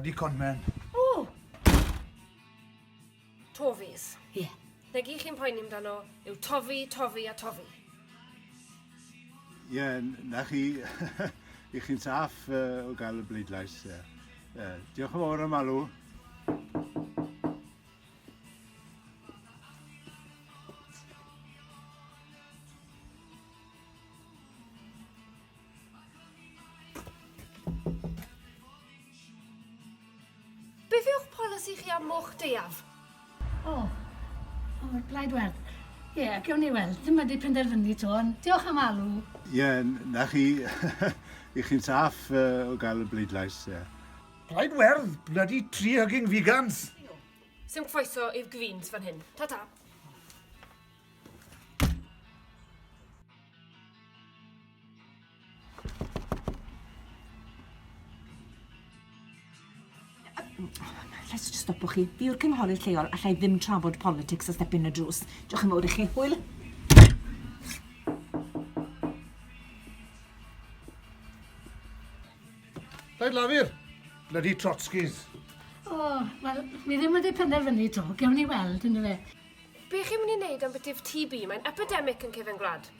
Bloody conmen. O! Tofis. Ie. Na gyd chi'n poeni amdano yw tofi, tofi a tofi. Ie, na chi, i chi'n saff o gael y bleidlais. Diolch yn fawr am alw. Beth yw'ch polisi chi am moch deiaf? O, Blaid Werdd. Ie, gewn ni weld. Ddim wedi penderfynu to, ond diolch am alw. Ie, na chi, i chi'n saff o gael y bleidlais. Blaid werdd, bloody tree-hugging vegans. Sim croeso i'r gwyns fan hyn. Ta-ta. Let's just stopio chi. Fi yw'r cynghorydd lleol allai ddim trafod politics a stepyn y drws. Diolch yn fawr i chi. Hwyl. Blaid lafur, bloody Trotskys. O, wel, ni ddim wedi penderfynu to. Gewn ni weld, ynddo fe. Be chi'n mynd i wneud am beth yw TB? Mae'n epidemic yn cefn gwlad.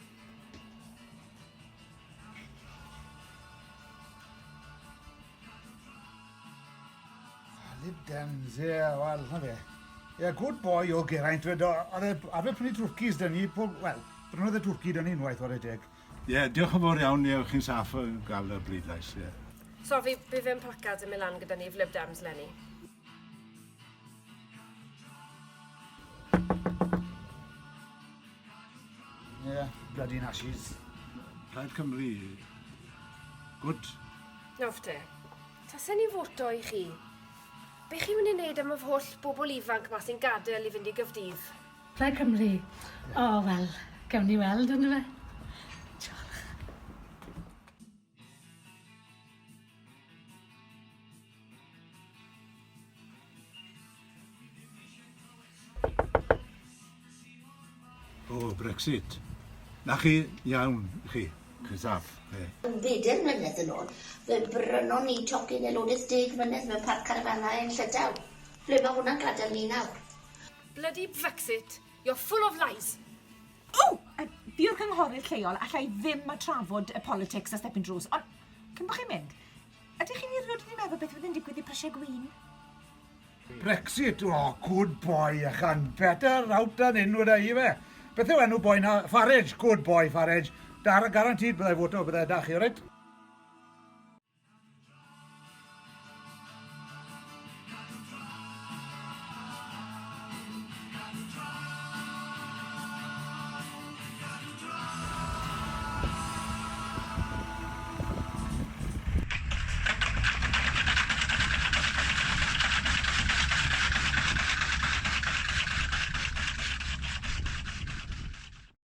Lib Dems, wel, na fe. Good boy o Geraint. Ar fe prynu twrcys dyn ni, wel, brynodd y twrci dyn ni unwaith o'r edeg. Ie, diolch yn fawr iawn i chi'n saff o gael y bleidlais. So fi fe'n placad yn mynd lan gyda ni Lib Dems lenni. Bloody nashies. Plaid Cymru. Good. Nawr te, tasen ni foto i chi. Be chi'n mynd i wneud am y holl bobl ifanc ma sy'n gadael i fynd i gyfdydd? Plaid Cymru. O, wel, gewn ni weld, ynddo fe. O, Brexit. Na chi, iawn, chi. Chi'n saff. Bedair mlynedd yn ôl, fe brynon ni tocyn aelodau 10 mlynedd mewn parc carafanau yn Llydaw. Ble mae hwnna'n gadael ni nawr? Bloody Brexit, you're full of lies. O! Fi yw'r cynghorydd lleol allai ddim a trafod y politics a stepyn drws. Ond, cyn bod chi'n mynd, ydych chi'n erioed wedi meddwl beth fydd yn digwydd i Prisiau Gwyn? Brexit, good boy, achan. Better out than in, weda i fe. Beth yw enw boi na? Farage, good boy, Farage. Guaranteed byddai foto byddai da chi, reit?